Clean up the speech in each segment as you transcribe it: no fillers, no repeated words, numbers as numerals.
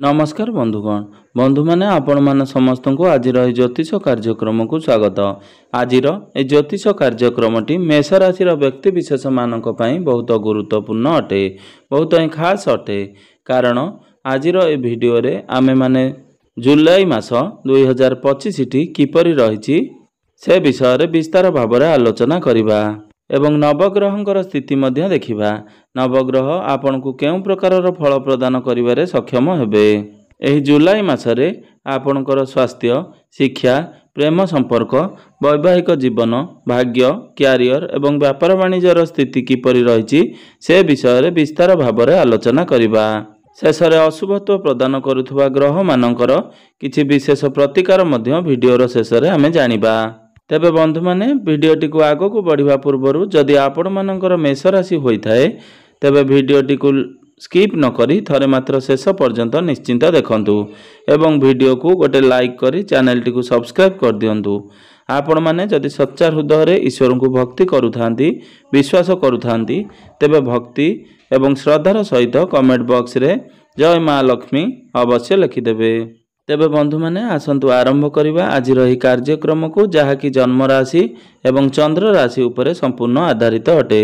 नमस्कार बंधुगण बंधु मैंने आपण मैंने समस्त को आज ज्योतिष कार्यक्रम को स्वागत। आज ज्योतिष कार्यक्रमटी मेष राशि व्यक्ति विशेष मानक बहुत गुरुत्वपूर्ण अटे, बहुत ही खास अटे। कारण आज वीडियो रे आमे माने जुलाई मास 2025 टी किपरि रही से विषय रे विस्तार भाव में आलोचना करिबा एवं नवग्रहंकर स्थिति मध्य देखिबा। नवग्रह आपन को केउ प्रकार फल प्रदान करिबारे सक्षम हेबे। एही जुलाई मासरे आपनकर स्वास्थ्य, शिक्षा, प्रेम संपर्क, वैवाहिक जीवन, भाग्य, क्यारियर एवं व्यापार वाणिज्यर स्थिति किपरि रही से विषय रे विस्तार भाव में आलोचना करिबा। शेषरे अशुभत्व प्रदान करुथुवा ग्रह मानकर किछि विशेष प्रतिकार मध्य वीडियोर शेषरे आमे जानिबा। तेबे बंधु माने वीडियोटी को आगो को बढ़िबा पूर्वरु जदि आपण मानकर मेष राशि होइथाए तेबे वीडियोटी को स्किप न करी थरे मात्र शेष पर्यंत निश्चिंत देखंतु एवं वीडियो को गोटे लाइक करी चैनल टी को सब्सक्राइब कर दियंतु। आपण माने जदि सच्चा हृदय रे ईश्वर को भक्ति करुथांती, विश्वास करुथांती तेबे भक्ति एवं श्रद्धार सहित कमेंट बॉक्स रे जय मां लक्ष्मी अवश्य लिखिदेबे। तेबे बंधु माने आसंतु आरंभ करिबा आज रही कार्यक्रम को, जहाँकि जन्म राशि एवं चंद्र राशि उपरे संपूर्ण आधारित अटे।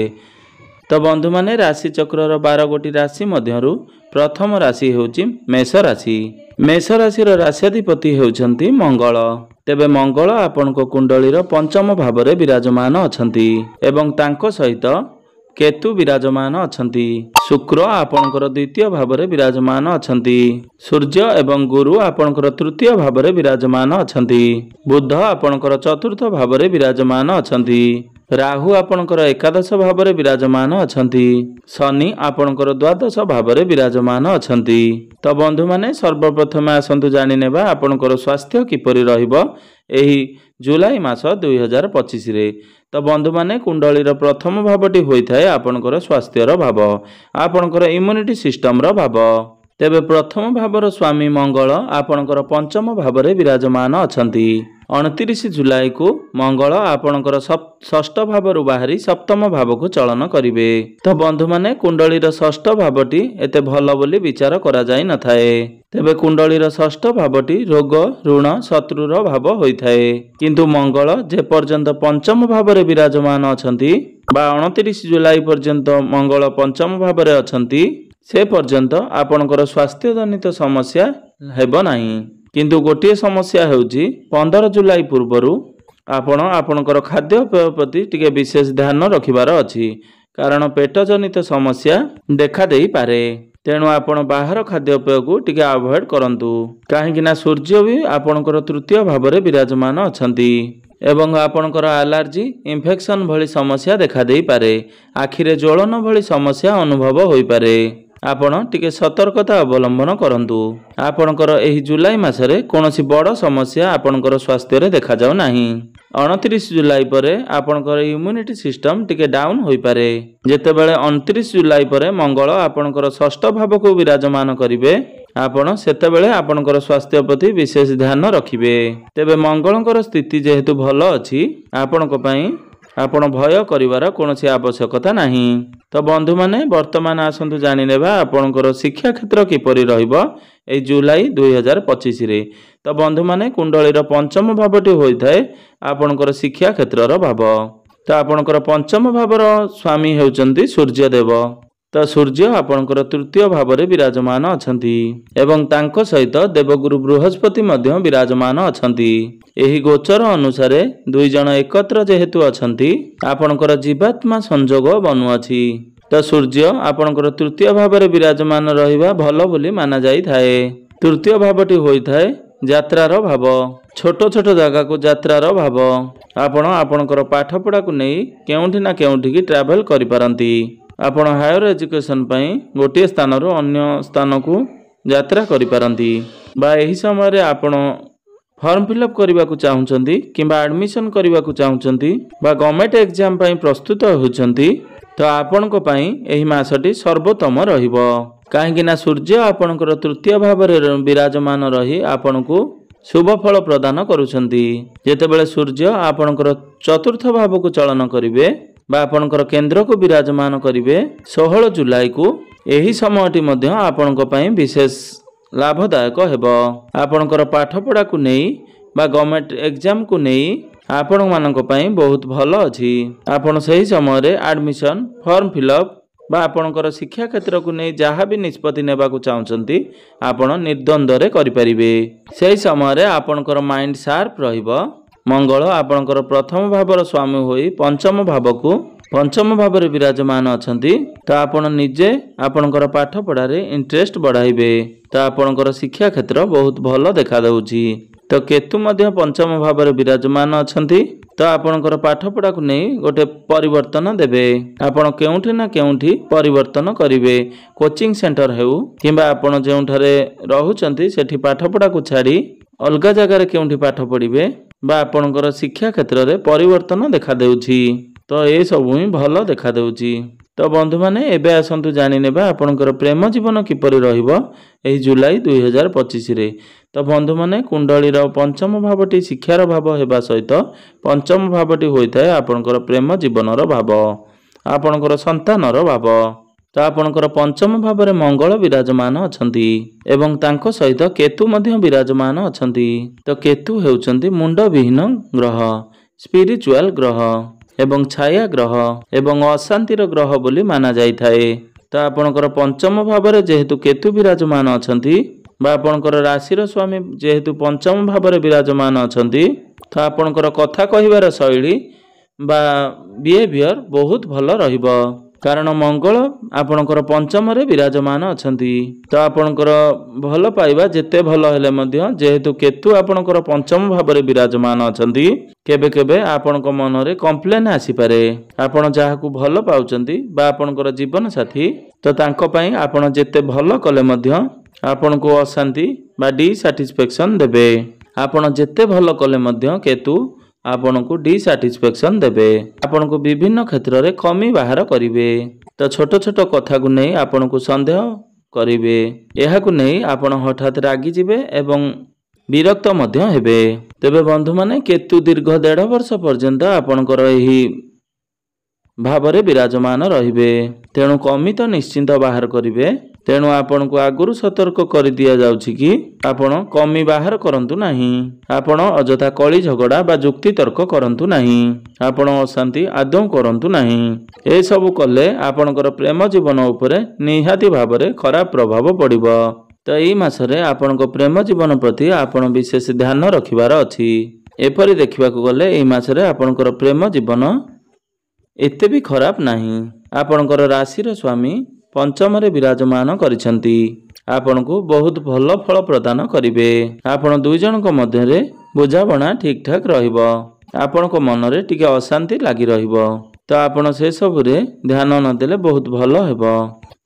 तो बंधु माने राशि चक्रर 12 गोटी राशि मध्यरु प्रथम राशि हेउची मेष राशि। मेष राशि राश्याधिपति हेउचंती मंगल। तेबे मंगल आपनको कुंडलीर पंचम भाव में विराजमान अछंती एवं तांको सहित केतु विराजमान अछंती। शुक्र आपणकर द्वितीय भाव में विराजमान अछंती। सूर्य एवं गुरु आपणकर तृतीय भाव में विराजमान अछंती। बुध आपणकर चतुर्थ भाव में विराजमान अछंती। राहु आपणकर एकादश भाव में विराजमान अछंती। शनि आपणकर द्वादश भाव में विराजमान अछंती। तो बंधु माने सर्वप्रथम आसंतु जानि नेबा आपणकर स्वास्थ्य किपरि रहिबो एही जुलाई मास 2025 रे। तो बंधु माने कुंडलीर प्रथम भावटी होइथाए आपणकर स्वास्थ्यर भाव, आपणकर इम्यूनिटी सिस्टम रो भाव। तेबे प्रथम भावर स्वामी मंगल आपणकर पंचम भाव में विराजमान अछंती। 29 जुलाई को मंगल आपणकर षष्ठ भाव बाहरी सप्तम भाव को चलन करिवे। तो बंधु माने कुंडलीर षष्ठ भावटी एते भल बोली विचार करा जाई न थाए। तेबे कुंडलीर षष्ठ भावटी रोग, ऋण, शत्रुर भाव होइथाए। किंतु मंगल जे पर्यंत पंचम भाव में विराजमान अछंती बा 29 जुलाई पर्यंत मंगल पंचम भाव में अछंती से पर्यंत आपणकर स्वास्थ्य जनित समस्या हेबो नाही। किंतु गोटे समस्या हेउची 15 जुलाई पूर्वरु आपण आपणकर खाद्यपेय प्रति टिके विशेष ध्यान रखिबार अछि। कारण पेट जनित समस्या देखा देई पारे। तेणु आपण बाहर खाद्यपेय को टिके अवॉइड करंतु। काहेकि ना सूर्य भी आपणकर तृतीय भाव में विराजमान अछंती एवं आपणकर एलर्जी, इन्फेक्शन भली समस्या देखा देई पारे। आखिरे ज्वलन भली समस्या अनुभव होई पारे। आपण टिके सतर्कता अवलंबन करंतु। आपणकर एही जुलाई मासरे कोनोसी बड़ समस्या आपणकर स्वास्थ्य रे देखा जाउ नाही। 29 जुलाई परे आपणकर इम्यूनिटी सिस्टम टिके डाउन होई पारे। जेतेबेले 29 जुलाई परे मंगल आपणकर षष्ठ भाव को विराजमान करिवे आपण सेतेबेले आपणकर स्वास्थ्य प्रति विशेष ध्यान रखिबे। तेबे मंगलकर स्थिति जेहेतु भल अछि आपणक पई आपण भय करिवार कोनोसी आवश्यकता नाही। तो बंधु माने वर्तमान आसंतु जानि नेबा आपणकर शिक्षा क्षेत्र किपरि रहिबो ए जुलाई 2025 रे। तो बंधु माने कुंडलीर पंचम भावटी होइथाए आपणकर शिक्षा क्षेत्रर भाव। तो आपणकर पंचम भावर स्वामी हेउचंती सूर्य देव। तो सूर्य आपणकर तृतीय भाव में विराजमान अछंती एवं तांको सहित देवगुरु बृहस्पति मध्य विराजमान अछंती। एही गोचर अनुसार दुई जन एकत्र जेहेतु अछंती आपणकर जीवात्मा संजोग बनुअछि। तो सूर्य आपणकर तृतीय भाव में विराजमान रहिबा भल बोली माना जाई थाए। तृतीय भावटी होइथाए यात्रार भाव, छोट छोट जगह को यात्रार भाव। आपण आपणकर पाठ पढ़ा को नहीं केउठी ना केउठी की ट्रैवल करि पारंती। आपण हायर एजुकेशन पई गोटे स्थान रो अन्य स्थान को यात्रा करि पारंती। बा एही समय रे आपण फॉर्म फिलअप करबा को चाहुचंती किबा एडमिशन करबा को चाहुचंती बा गवर्नमेंट एग्जाम पई प्रस्तुत होउचंती तो आपण को पई एही मासटी सर्वोत्तम रहिबो। काहेकि ना सूर्य आपणकर तृतीय भाव में विराजमान रही आपण को शुभ फल प्रदान करुचंती। जेतेबेले सूर्य आपणकर चतुर्थ भाव को चलन करिवे बा आपणकर केंद्र को विराजमान करिवे 16 जुलाई को। एही समयटी मध्य आपणक पई विशेष ଲାଭଦାୟକ ହେବ। ଆପଣଙ୍କର ପାଠପଢ଼ାକୁ ନେଇ ବା ଗଭର୍ଣ୍ଣମେଣ୍ଟ ଏକ୍ଜାମକୁ ନେଇ ଆପଣମାନଙ୍କ ପାଇଁ ବହୁତ ଭଲ ଅଛି। ଆପଣ ସେହି ସମୟରେ ଆଡ଼ମିସନ୍, ଫର୍ମ ଫିଲ୍ଅପ୍ ବା ଆପଣଙ୍କର ଶିକ୍ଷା କ୍ଷେତ୍ରକୁ ନେଇ ଯାହା ବି ନିଷ୍ପତ୍ତି ନେବାକୁ ଚାହୁଁଛନ୍ତି ଆପଣ ନିର୍ଦ୍ୱନ୍ଦ୍ୱରେ କରିପାରିବେ। ସେହି ସମୟରେ ଆପଣଙ୍କର ମାଇଣ୍ଡ ସାର୍ପ ରହିବ। ମଙ୍ଗଳ ଆପଣଙ୍କର ପ୍ରଥମ ଭାବର ସ୍ୱାମୀ ହୋଇ ପଞ୍ଚମ ଭାବରେ ବିରାଜମାନ ଅଛନ୍ତି। ତ ଆପଣ ନିଜେ ଆପଣଙ୍କର ପାଠପଢ଼ାରେ ଇଣ୍ଟରେଷ୍ଟ ବଢ଼ାଇବେ। ତ ଆପଣଙ୍କର ଶିକ୍ଷା କ୍ଷେତ୍ର ବହୁତ ଭଲ ଦେଖାଦେଉଛି। ତ କେତୁ ମଧ୍ୟ ପଞ୍ଚମ ଭାବରେ ବିରାଜମାନ ଅଛନ୍ତି। ତ ଆପଣଙ୍କର ପାଠପଢ଼ାକୁ ନେଇ ଗୋଟେ ପରିବର୍ତ୍ତନ ଦେବେ। ଆପଣ କେଉଁଠି ନା କେଉଁଠି ପରିବର୍ତ୍ତନ କରିବେ। କୋଚିଂ ସେଣ୍ଟର ହେଉ କିମ୍ବା ଆପଣ ଯେଉଁଠାରେ ରହୁଛନ୍ତି ସେଠି ପାଠପଢ଼ାକୁ ଛାଡ଼ି ଅଲଗା ଜାଗାରେ କେଉଁଠି ପାଠ ପଢ଼ିବେ ବା ଆପଣଙ୍କର ଶିକ୍ଷା କ୍ଷେତ୍ରରେ ପରିବର୍ତ୍ତନ ଦେଖାଦେଉଛି। ତ ଏସବୁ ହିଁ ଭଲ ଦେଖାଦେଉଛି। ତ ବନ୍ଧୁମାନେ ଏବେ ଆସନ୍ତୁ ଜାଣିନେବା ଆପଣଙ୍କର ପ୍ରେମ ଜୀବନ କିପରି ରହିବ ଏହି ଜୁଲାଇ 2025ରେ। ତ ବନ୍ଧୁମାନେ କୁଣ୍ଡଳୀର ପଞ୍ଚମ ଭାବଟି ଶିକ୍ଷାର ଭାବ ହେବା ସହିତ ପଞ୍ଚମ ଭାବଟି ହୋଇଥାଏ ଆପଣଙ୍କର ପ୍ରେମ ଜୀବନର ଭାବ, ଆପଣଙ୍କର ସନ୍ତାନର ଭାବ। ତ ଆପଣଙ୍କର ପଞ୍ଚମ ଭାବରେ ମଙ୍ଗଳ ବିରାଜମାନ ଅଛନ୍ତି ଏବଂ ତାଙ୍କ ସହିତ କେତୁ ମଧ୍ୟ ବିରାଜମାନ ଅଛନ୍ତି। ତ କେତୁ ହେଉଛନ୍ତି ମୁଣ୍ଡବିହୀନ ଗ୍ରହ, ସ୍ପିରିଚୁଆଲ ଗ୍ରହ ଏବଂ ଛାୟା ଗ୍ରହ ଏବଂ ଅଶାନ୍ତିର ଗ୍ରହ ବୋଲି ମାନା ଯାଇଥାଏ। ତ ଆପଣଙ୍କର ପଞ୍ଚମ ଭାବରେ ଯେହେତୁ କେତୁ ବିରାଜମାନ ଅଛନ୍ତି ବା ଆପଣଙ୍କର ରାଶିର ସ୍ୱାମୀ ଯେହେତୁ ପଞ୍ଚମ ଭାବରେ ବିରାଜମାନ ଅଛନ୍ତି, ତ ଆପଣଙ୍କର କଥା କହିବାର ଶୈଳୀ ବା ବିହେଭିଅର ବହୁତ ଭଲ ରହିବ। କାରଣ ମଙ୍ଗଳ ଆପଣଙ୍କର ପଞ୍ଚମରେ ବିରାଜମାନ ଅଛନ୍ତି। ତ ଆପଣଙ୍କର ଭଲ ପାଇବା ଯେତେ ଭଲ ହେଲେ ମଧ୍ୟ ଯେହେତୁ କେତୁ ଆପଣଙ୍କର ପଞ୍ଚମ ଭାବରେ ବିରାଜମାନ ଅଛନ୍ତି, କେବେ କେବେ ଆପଣଙ୍କ ମନରେ କମ୍ପ୍ଲେନ୍ ଆସିପାରେ। ଆପଣ ଯାହାକୁ ଭଲ ପାଉଛନ୍ତି ବା ଆପଣଙ୍କର ଜୀବନସାଥୀ, ତ ତାଙ୍କ ପାଇଁ ଆପଣ ଯେତେ ଭଲ କଲେ ମଧ୍ୟ ଆପଣଙ୍କୁ ଅଶାନ୍ତି ବା ଡିସାଟିସ୍ଫ୍ୟାକ୍ସନ୍ ଦେବେ। ଆପଣ ଯେତେ ଭଲ କଲେ ମଧ୍ୟ କେତୁ ଆପଣଙ୍କୁ ଡିସାଟିସ୍ଫ୍ୟାକ୍ସନ୍ ଦେବେ। ଆପଣଙ୍କୁ ବିଭିନ୍ନ କ୍ଷେତ୍ରରେ କମି ବାହାର କରିବେ। ତ ଛୋଟ ଛୋଟ କଥାକୁ ନେଇ ଆପଣଙ୍କୁ ସନ୍ଦେହ କରିବେ। ଏହାକୁ ନେଇ ଆପଣ ହଠାତ୍ ରାଗିଯିବେ ଏବଂ ବିରକ୍ତ ମଧ୍ୟ ହେବେ। ତେବେ ବନ୍ଧୁମାନେ କେତୁ ଦୀର୍ଘ 1.5 ବର୍ଷ ପର୍ଯ୍ୟନ୍ତ ଆପଣଙ୍କର ଏହି ଭାବରେ ବିରାଜମାନ ରହିବେ। ତେଣୁ କମି ତ ନିଶ୍ଚିନ୍ତ ବାହାର କରିବେ। ତେଣୁ ଆପଣଙ୍କୁ ଆଗରୁ ସତର୍କ କରିଦିଆଯାଉଛି କି ଆପଣ କମି ବାହାର କରନ୍ତୁ ନାହିଁ। ଆପଣ ଅଯଥା କଳି ଝଗଡ଼ା ବା ଯୁକ୍ତି ତର୍କ କରନ୍ତୁ ନାହିଁ। ଆପଣ ଅଶାନ୍ତି ଆଦୌ କରନ୍ତୁ ନାହିଁ। ଏସବୁ କଲେ ଆପଣଙ୍କର ପ୍ରେମ ଜୀବନ ଉପରେ ନିହାତି ଭାବରେ ଖରାପ ପ୍ରଭାବ ପଡ଼ିବ। ତ ଏହି ମାସରେ ଆପଣଙ୍କ ପ୍ରେମ ଜୀବନ ପ୍ରତି ଆପଣ ବିଶେଷ ଧ୍ୟାନ ରଖିବାର ଅଛି। ଏପରି ଦେଖିବାକୁ ଗଲେ ଏହି ମାସରେ ଆପଣଙ୍କର ପ୍ରେମ ଜୀବନ ଏତେ ବି ଖରାପ ନାହିଁ। ଆପଣଙ୍କର ରାଶିର ସ୍ୱାମୀ ପଞ୍ଚମରେ ବିରାଜମାନ କରିଛନ୍ତି। ଆପଣଙ୍କୁ ବହୁତ ଭଲ ଫଳ ପ୍ରଦାନ କରିବେ। ଆପଣ ଦୁଇ ଜଣଙ୍କ ମଧ୍ୟରେ ବୁଝାମଣା ଠିକ୍ ଠାକ୍ ରହିବ। ଆପଣଙ୍କ ମନରେ ଟିକେ ଅଶାନ୍ତି ଲାଗି ରହିବ। ତ ଆପଣ ସେସବୁରେ ଧ୍ୟାନ ନଦେଲେ ବହୁତ ଭଲ ହେବ।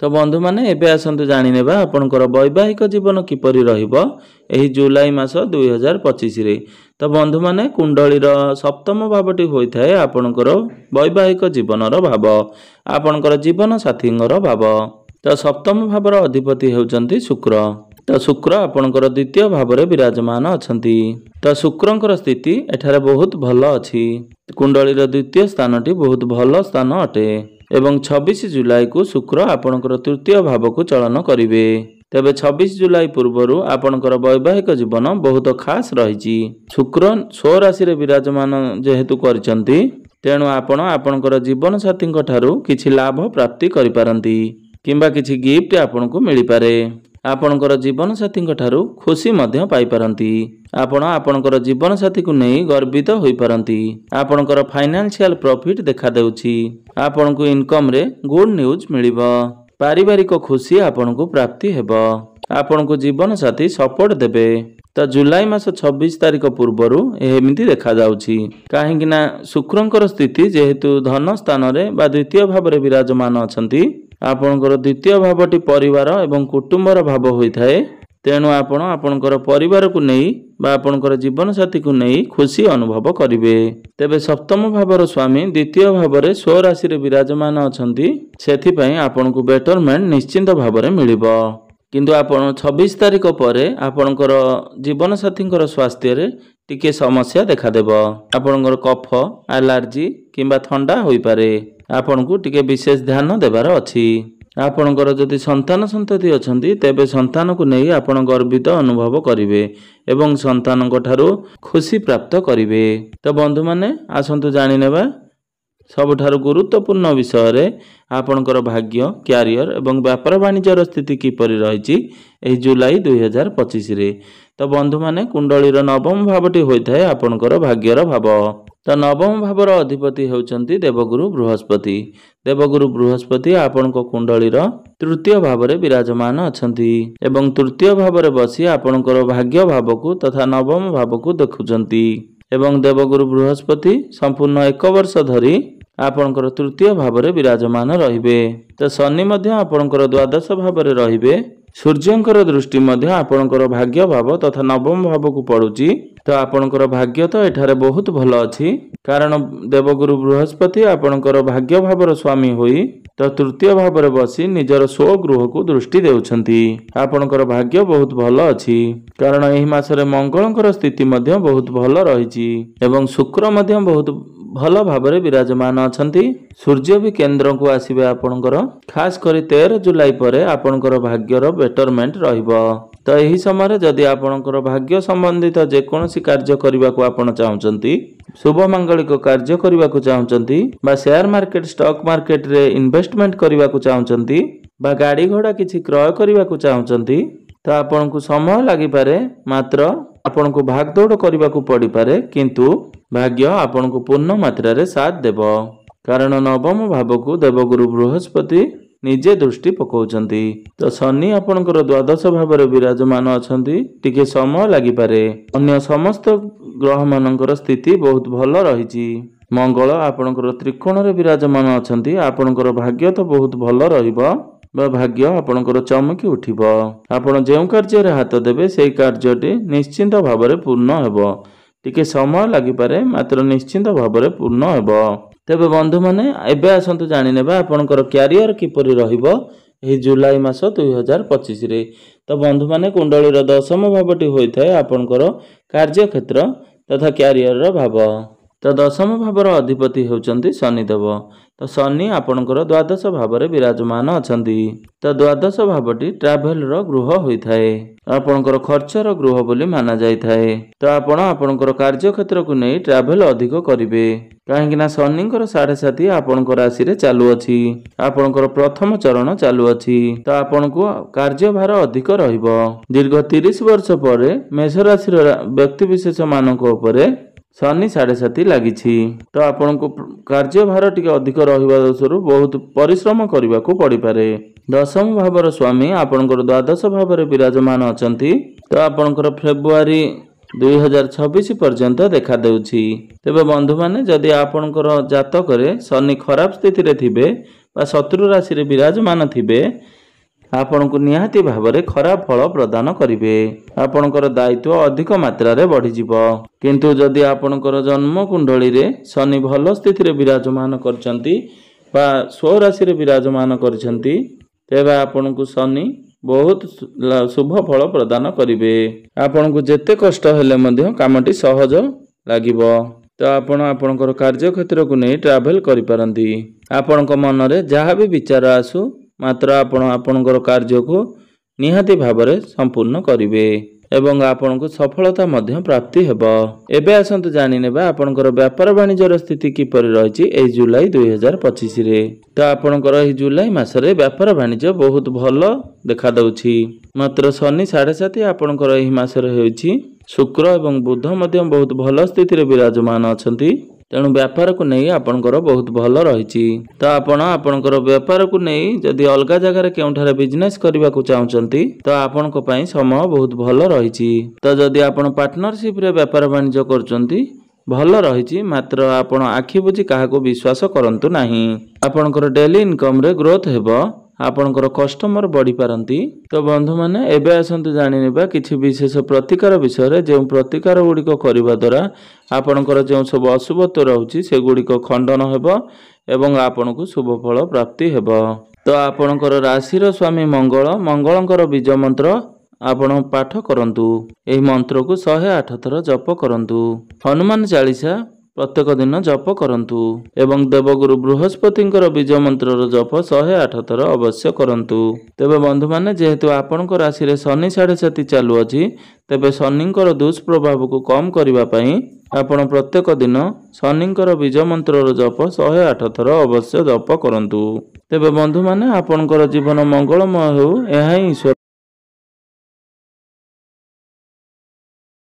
ତ ବନ୍ଧୁମାନେ ଏବେ ଆସନ୍ତୁ ଜାଣିନେବା ଆପଣଙ୍କର ବୈବାହିକ ଜୀବନ କିପରି ରହିବ ଏହି ଜୁଲାଇ ମାସ 2025ରେ। ତ ବନ୍ଧୁମାନେ କୁଣ୍ଡଳୀର ସପ୍ତମ ଭାବଟି ହୋଇଥାଏ ଆପଣଙ୍କର ବୈବାହିକ ଜୀବନର ଭାବ, ଆପଣଙ୍କର ଜୀବନ ସାଥୀଙ୍କର ଭାବ। ତ ସପ୍ତମ ଭାବର ଅଧିପତି ହେଉଛନ୍ତି ଶୁକ୍ର। ତ ଶୁକ୍ର ଆପଣଙ୍କର ଦ୍ୱିତୀୟ ଭାବରେ ବିରାଜମାନ ଅଛନ୍ତି। ତ ଶୁକ୍ରଙ୍କର ସ୍ଥିତି ଏଠାରେ ବହୁତ ଭଲ ଅଛି। କୁଣ୍ଡଳୀର ଦ୍ୱିତୀୟ ସ୍ଥାନଟି ବହୁତ ଭଲ ସ୍ଥାନ ଅଟେ ଏବଂ 26 ଜୁଲାଇକୁ ଶୁକ୍ର ଆପଣଙ୍କର ତୃତୀୟ ଭାବକୁ ଚଳନ କରିବେ। ତେବେ 26 ଜୁଲାଇ ପୂର୍ବରୁ ଆପଣଙ୍କର ବୈବାହିକ ଜୀବନ ବହୁତ ଖାସ୍ ରହିଛି। ଶୁକ୍ର ସ୍ୱରାଶିରେ ବିରାଜମାନ ଯେହେତୁ କରିଛନ୍ତି, ତେଣୁ ଆପଣ ଆପଣଙ୍କର ଜୀବନସାଥୀଙ୍କ ଠାରୁ କିଛି ଲାଭ ପ୍ରାପ୍ତି କରିପାରନ୍ତି କିମ୍ବା କିଛି ଗିଫ୍ଟ ଆପଣଙ୍କୁ ମିଳିପାରେ। ଆପଣଙ୍କର ଜୀବନସାଥୀଙ୍କ ଠାରୁ ଖୁସି ମଧ୍ୟ ପାଇପାରନ୍ତି। ଆପଣ ଆପଣଙ୍କର ଜୀବନସାଥୀକୁ ନେଇ ଗର୍ବିତ ହୋଇପାରନ୍ତି। ଆପଣଙ୍କର ଫାଇନାନ୍ସିଆଲ ପ୍ରଫିଟ୍ ଦେଖାଦେଉଛି। ଆପଣଙ୍କୁ ଇନକମ୍ରେ ଗୁଡ୍ ନ୍ୟୁଜ୍ ମିଳିବ। ପାରିବାରିକ ଖୁସି ଆପଣଙ୍କୁ ପ୍ରାପ୍ତି ହେବ। ଆପଣଙ୍କୁ ଜୀବନସାଥୀ ସପୋର୍ଟ ଦେବେ। ତ ଜୁଲାଇ ମାସ 26 ତାରିଖ ପୂର୍ବରୁ ଏମିତି ଦେଖାଯାଉଛି। କାହିଁକି ନା ଶୁକ୍ରଙ୍କର ସ୍ଥିତି ଯେହେତୁ ଧନ ସ୍ଥାନରେ ବା ଦ୍ୱିତୀୟ ଭାବରେ ବିରାଜମାନ ଅଛନ୍ତି, ଆପଣଙ୍କର ଦ୍ୱିତୀୟ ଭାବଟି ପରିବାର ଏବଂ କୁଟୁମ୍ବର ଭାବ ହୋଇଥାଏ। ତେଣୁ ଆପଣ ଆପଣଙ୍କର ପରିବାରକୁ ନେଇ ବା ଆପଣଙ୍କର ଜୀବନସାଥୀକୁ ନେଇ ଖୁସି ଅନୁଭବ କରିବେ। ତେବେ ସପ୍ତମ ଭାବର ସ୍ୱାମୀ ଦ୍ୱିତୀୟ ଭାବରେ ସ୍ୱରାଶିରେ ବିରାଜମାନ ଅଛନ୍ତି, ସେଥିପାଇଁ ଆପଣଙ୍କୁ ବେଟରମେଣ୍ଟ ନିଶ୍ଚିନ୍ତ ଭାବରେ ମିଳିବ। କିନ୍ତୁ ଆପଣ 26 ତାରିଖ ପରେ ଆପଣଙ୍କର ଜୀବନସାଥୀଙ୍କର ସ୍ୱାସ୍ଥ୍ୟରେ ଟିକେ ସମସ୍ୟା ଦେଖାଦେବ। ଆପଣଙ୍କର କଫ, ଆଲର୍ଜି କିମ୍ବା ଥଣ୍ଡା ହୋଇପାରେ। ଆପଣଙ୍କୁ ଟିକେ ବିଶେଷ ଧ୍ୟାନ ଦେବାର ଅଛି। ଆପଣଙ୍କର ଯଦି ସନ୍ତାନ ସନ୍ତତି ଅଛନ୍ତି ତେବେ ସନ୍ତାନକୁ ନେଇ ଆପଣ ଗର୍ବିତ ଅନୁଭବ କରିବେ ଏବଂ ସନ୍ତାନଙ୍କ ଠାରୁ ଖୁସି ପ୍ରାପ୍ତ କରିବେ। ତ ବନ୍ଧୁମାନେ ଆସନ୍ତୁ ଜାଣିନେବା ସବୁଠାରୁ ଗୁରୁତ୍ୱପୂର୍ଣ୍ଣ ବିଷୟରେ ଆପଣଙ୍କର ଭାଗ୍ୟ, କ୍ୟାରିୟର ଏବଂ ବ୍ୟାପାର ବାଣିଜ୍ୟର ସ୍ଥିତି କିପରି ରହିଛି ଏହି ଜୁଲାଇ 2025ରେ। ତ ବନ୍ଧୁମାନେ କୁଣ୍ଡଳୀର ନବମ ଭାବଟି ହୋଇଥାଏ ଆପଣଙ୍କର ଭାଗ୍ୟର ଭାବ। ତ ନବମ ଭାବର ଅଧିପତି ହେଉଛନ୍ତି ଦେବଗୁରୁ ବୃହସ୍ପତି। ଦେବଗୁରୁ ବୃହସ୍ପତି ଆପଣଙ୍କ କୁଣ୍ଡଳୀର ତୃତୀୟ ଭାବରେ ବିରାଜମାନ ଅଛନ୍ତି ଏବଂ ତୃତୀୟ ଭାବରେ ବସି ଆପଣଙ୍କର ଭାଗ୍ୟ ଭାବକୁ ତଥା ନବମ ଭାବକୁ ଦେଖୁଛନ୍ତି ଏବଂ ଦେବଗୁରୁ ବୃହସ୍ପତି ସମ୍ପୂର୍ଣ୍ଣ 1 ବର୍ଷ ଧରି ଆପଣଙ୍କର ତୃତୀୟ ଭାବରେ ବିରାଜମାନ ରହିବେ। ତ ଶନି ମଧ୍ୟ ଆପଣଙ୍କର ଦ୍ୱାଦଶ ଭାବରେ ରହିବେ। ସୂର୍ଯ୍ୟଙ୍କର ଦୃଷ୍ଟି ମଧ୍ୟ ଆପଣଙ୍କର ଭାଗ୍ୟ ଭାବ ତଥା ନବମ ଭାବକୁ ପଡୁଛି। ତ ଆପଣଙ୍କର ଭାଗ୍ୟ ତ ଏଠାରେ ବହୁତ ଭଲ ଅଛି, କାରଣ ଦେବଗୁରୁ ବୃହସ୍ପତି ଆପଣଙ୍କର ଭାଗ୍ୟ ଭାବର ସ୍ୱାମୀ ହୋଇ ତ ତୃତୀୟ ଭାବରେ ବସି ନିଜର ସ୍ୱଗୃହକୁ ଦୃଷ୍ଟି ଦେଉଛନ୍ତି। ଆପଣଙ୍କର ଭାଗ୍ୟ ବହୁତ ଭଲ ଅଛି, କାରଣ ଏହି ମାସରେ ମଙ୍ଗଳଙ୍କର ସ୍ଥିତି ମଧ୍ୟ ବହୁତ ଭଲ ରହିଛି ଏବଂ ଶୁକ୍ର ମଧ୍ୟ ବହୁତ ଭଲ ଭାବରେ ବିରାଜମାନ ଅଛନ୍ତି। ସୂର୍ଯ୍ୟ ବି କେନ୍ଦ୍ରକୁ ଆସିବେ ଆପଣଙ୍କର। ଖାସ କରି 13 ଜୁଲାଇ ପରେ ଆପଣଙ୍କର ଭାଗ୍ୟର ବେଟରମେଣ୍ଟ ରହିବ। ତ ଏହି ସମୟରେ ଯଦି ଆପଣଙ୍କର ଭାଗ୍ୟ ସମ୍ବନ୍ଧିତ ଯେକୌଣସି କାର୍ଯ୍ୟ କରିବାକୁ ଆପଣ ଚାହୁଁଛନ୍ତି, ଶୁଭ ମାଙ୍ଗଳିକ କାର୍ଯ୍ୟ କରିବାକୁ ଚାହୁଁଛନ୍ତି ବା ସେୟାର ମାର୍କେଟ ଷ୍ଟକ୍ ମାର୍କେଟରେ ଇନଭେଷ୍ଟମେଣ୍ଟ କରିବାକୁ ଚାହୁଁଛନ୍ତି ବା ଗାଡ଼ି ଘୋଡ଼ା କିଛି କ୍ରୟ କରିବାକୁ ଚାହୁଁଛନ୍ତି, ତ ଆପଣଙ୍କୁ ସମୟ ଲାଗିପାରେ, ମାତ୍ର ଆପଣଙ୍କୁ ଭାଗଦୌଡ଼ କରିବାକୁ ପଡ଼ିପାରେ, କିନ୍ତୁ ଭାଗ୍ୟ ଆପଣଙ୍କୁ ପୂର୍ଣ୍ଣ ମାତ୍ରାରେ ସାଥ ଦେବ, କାରଣ ନବମ ଭାବକୁ ଦେବଗୁରୁ ବୃହସ୍ପତି ନିଜେ ଦୃଷ୍ଟି ପକାଉଛନ୍ତି। ତ ଶନି ଆପଣଙ୍କର ଦ୍ୱାଦଶ ଭାବରେ ବିରାଜମାନ ଅଛନ୍ତି। ଟିକେ ସମୟ ଲାଗିପାରେ। ଅନ୍ୟ ସମସ୍ତ ଗ୍ରହମାନଙ୍କର ସ୍ଥିତି ବହୁତ ଭଲ ରହିଛି। ମଙ୍ଗଳ ଆପଣଙ୍କର ତ୍ରିକୋଣରେ ବିରାଜମାନ ଅଛନ୍ତି। ଆପଣଙ୍କର ଭାଗ୍ୟ ତ ବହୁତ ଭଲ ରହିବ ବା ଭାଗ୍ୟ ଆପଣଙ୍କର ଚମକି ଉଠିବ। ଆପଣ ଯେଉଁ କାର୍ଯ୍ୟରେ ହାତ ଦେବେ ସେହି କାର୍ଯ୍ୟଟି ନିଶ୍ଚିନ୍ତ ଭାବରେ ପୂର୍ଣ୍ଣ ହେବ। ଟିକେ ସମୟ ଲାଗିପାରେ, ମାତ୍ର ନିଶ୍ଚିନ୍ତ ଭାବରେ ପୂର୍ଣ୍ଣ ହେବ। ତେବେ ବନ୍ଧୁମାନେ ଏବେ ଆସନ୍ତୁ ଜାଣିନେବା ଆପଣଙ୍କର କ୍ୟାରିୟର କିପରି ରହିବ ଏହି ଜୁଲାଇ ମାସ 2025ରେ। ତ ବନ୍ଧୁମାନେ କୁଣ୍ଡଳୀର ଦଶମ ଭାବଟି ହୋଇଥାଏ ଆପଣଙ୍କର କାର୍ଯ୍ୟକ୍ଷେତ୍ର ତଥା କ୍ୟାରିୟରର ଭାବ। ତ ଦଶମ ଭାବର ଅଧିପତି ହେଉଛନ୍ତି ଶନିଦେବ। ତ ଶନି ଆପଣଙ୍କର ଦ୍ୱାଦଶ ଭାବରେ ବିରାଜମାନ ଅଛନ୍ତି। ତ ଦ୍ୱାଦଶ ଭାବଟି ଟ୍ରାଭେଲର ଗୃହ ହୋଇଥାଏ। ଆପଣଙ୍କର ଖର୍ଚ୍ଚର ଗୃହ ବୋଲି ମାନା ଯାଇଥାଏ। ତ ଆପଣ ଆପଣଙ୍କର କାର୍ଯ୍ୟକ୍ଷେତ୍ରକୁ ନେଇ ଟ୍ରାଭେଲ ଅଧିକ କରିବେ, କାହିଁକି ନା ଶନିଙ୍କର 7.5 ଆପଣଙ୍କ ରାଶିରେ ଚାଲୁଅଛି। ଆପଣଙ୍କର ପ୍ରଥମ ଚରଣ ଚାଲୁଅଛି। ତ ଆପଣଙ୍କୁ କାର୍ଯ୍ୟଭାର ଅଧିକ ରହିବ। ଦୀର୍ଘ 30 ବର୍ଷ ପରେ ମେଷ ରାଶିର ବ୍ୟକ୍ତିବିଶେଷ ମାନଙ୍କ ଉପରେ ଶନି 7.5 ଲାଗିଛି। ତ ଆପଣଙ୍କୁ କାର୍ଯ୍ୟଭାର ଟିକେ ଅଧିକ ରହିବା ଦୋଷରୁ ବହୁତ ପରିଶ୍ରମ କରିବାକୁ ପଡ଼ିପାରେ। ଦଶମ ଭାବର ସ୍ୱାମୀ ଆପଣଙ୍କର ଦ୍ୱାଦଶ ଭାବରେ ବିରାଜମାନ ଅଛନ୍ତି। ତ ଆପଣଙ୍କର ଫେବୃଆରୀ 2026 ପର୍ଯ୍ୟନ୍ତ ଦେଖାଦେଉଛି। ତେବେ ବନ୍ଧୁମାନେ ଯଦି ଆପଣଙ୍କର ଜାତକରେ ଶନି ଖରାପ ସ୍ଥିତିରେ ଥିବେ ବା ଶତ୍ରୁ ରାଶିରେ ବିରାଜମାନ ଥିବେ, ଆପଣଙ୍କୁ ନିହାତି ଭାବରେ ଖରାପ ଫଳ ପ୍ରଦାନ କରିବେ। ଆପଣଙ୍କର ଦାୟିତ୍ୱ ଅଧିକ ମାତ୍ରାରେ ବଢ଼ିଯିବ। କିନ୍ତୁ ଯଦି ଆପଣଙ୍କର ଜନ୍ମ କୁଣ୍ଡଳୀରେ ଶନି ଭଲ ସ୍ଥିତିରେ ବିରାଜମାନ କରିଛନ୍ତି ବା ସ୍ୱରାଶିରେ ବିରାଜମାନ କରିଛନ୍ତି, ତେବେ ଆପଣଙ୍କୁ ଶନି ବହୁତ ଶୁଭ ଫଳ ପ୍ରଦାନ କରିବେ। ଆପଣଙ୍କୁ ଯେତେ କଷ୍ଟ ହେଲେ ମଧ୍ୟ କାମଟି ସହଜ ଲାଗିବ। ତ ଆପଣ ଆପଣଙ୍କର କାର୍ଯ୍ୟକ୍ଷେତ୍ରକୁ ନେଇ ଟ୍ରାଭେଲ କରିପାରନ୍ତି। ଆପଣଙ୍କ ମନରେ ଯାହା ବି ବିଚାର ଆସୁ, ମାତ୍ର ଆପଣ ଆପଣଙ୍କର କାର୍ଯ୍ୟକୁ ନିହାତି ଭାବରେ ସମ୍ପୂର୍ଣ୍ଣ କରିବେ ଏବଂ ଆପଣଙ୍କୁ ସଫଳତା ମଧ୍ୟ ପ୍ରାପ୍ତି ହେବ। ଏବେ ଆସନ୍ତୁ ଜାଣିନେବା ଆପଣଙ୍କର ବ୍ୟାପାର ବାଣିଜ୍ୟର ସ୍ଥିତି କିପରି ରହିଛି ଏହି ଜୁଲାଇ 2025ରେ। ତ ଆପଣଙ୍କର ଏହି ଜୁଲାଇ ମାସରେ ବ୍ୟାପାର ବାଣିଜ୍ୟ ବହୁତ ଭଲ ଦେଖାଦେଉଛି। ମାତ୍ର ଶନି 7.5 ଆପଣଙ୍କର ଏହି ମାସରେ ହେଉଛି। ଶୁକ୍ର ଏବଂ ବୁଧ ମଧ୍ୟ ବହୁତ ଭଲ ସ୍ଥିତିରେ ବିରାଜମାନ ଅଛନ୍ତି। ତେଣୁ ବ୍ୟାପାରକୁ ନେଇ ଆପଣଙ୍କର ବହୁତ ଭଲ ରହିଛି। ତ ଆପଣ ଆପଣଙ୍କର ବ୍ୟାପାରକୁ ନେଇ ଯଦି ଅଲଗା ଜାଗାରେ କେଉଁଠାରେ ବିଜନେସ୍ କରିବାକୁ ଚାହୁଁଛନ୍ତି, ତ ଆପଣଙ୍କ ପାଇଁ ସମୟ ବହୁତ ଭଲ ରହିଛି। ତ ଯଦି ଆପଣ ପାର୍ଟନରସିପରେ ବ୍ୟାପାର ବାଣିଜ୍ୟ କରୁଛନ୍ତି, ଭଲ ରହିଛି, ମାତ୍ର ଆପଣ ଆଖି ବୁଜି କାହାକୁ ବିଶ୍ୱାସ କରନ୍ତୁ ନାହିଁ। ଆପଣଙ୍କର ଡେଲି ଇନକମରେ ଗ୍ରୋଥ ହେବ। ଆପଣଙ୍କର କଷ୍ଟମର ବଢ଼ିପାରନ୍ତି। ତ ବନ୍ଧୁମାନେ ଏବେ ଆସନ୍ତୁ ଜାଣିନେବା କିଛି ବିଶେଷ ପ୍ରତିକାର ବିଷୟରେ, ଯେଉଁ ପ୍ରତିକାର ଗୁଡ଼ିକ କରିବା ଦ୍ୱାରା ଆପଣଙ୍କର ଯେଉଁ ସବୁ ଅଶୁଭତ୍ୱ ରହୁଛି ସେଗୁଡ଼ିକ ଖଣ୍ଡନ ହେବ ଏବଂ ଆପଣଙ୍କୁ ଶୁଭ ଫଳ ପ୍ରାପ୍ତି ହେବ। ତ ଆପଣଙ୍କର ରାଶିର ସ୍ୱାମୀ ମଙ୍ଗଳଙ୍କର ବୀଜ ମନ୍ତ୍ର ଆପଣ ପାଠ କରନ୍ତୁ। ଏହି ମନ୍ତ୍ରକୁ 108 ଥର ଜପ କରନ୍ତୁ। ହନୁମାନ ଚାଳିଶା ପ୍ରତ୍ୟେକ ଦିନ ଜପ କରନ୍ତୁ ଏବଂ ଦେବଗୁରୁ ବୃହସ୍ପତିଙ୍କର ବୀଜ ମନ୍ତ୍ରର ଜପ 108 ଥର ଅବଶ୍ୟ କରନ୍ତୁ। ତେବେ ବନ୍ଧୁମାନେ, ଯେହେତୁ ଆପଣଙ୍କ ରାଶିରେ ଶନି 7.5 ଚାଲୁଅଛି, ତେବେ ଶନିଙ୍କର ଦୁଷ୍ପ୍ରଭାବକୁ କମ୍ କରିବା ପାଇଁ ଆପଣ ପ୍ରତ୍ୟେକ ଦିନ ଶନିଙ୍କର ବୀଜ ମନ୍ତ୍ରର ଜପ 108 ଥର ଅବଶ୍ୟ ଜପ କରନ୍ତୁ। ତେବେ ବନ୍ଧୁମାନେ, ଆପଣଙ୍କର ଜୀବନ ମଙ୍ଗଳମୟ ହେଉ, ଏହା ହିଁ ଈଶ୍ୱର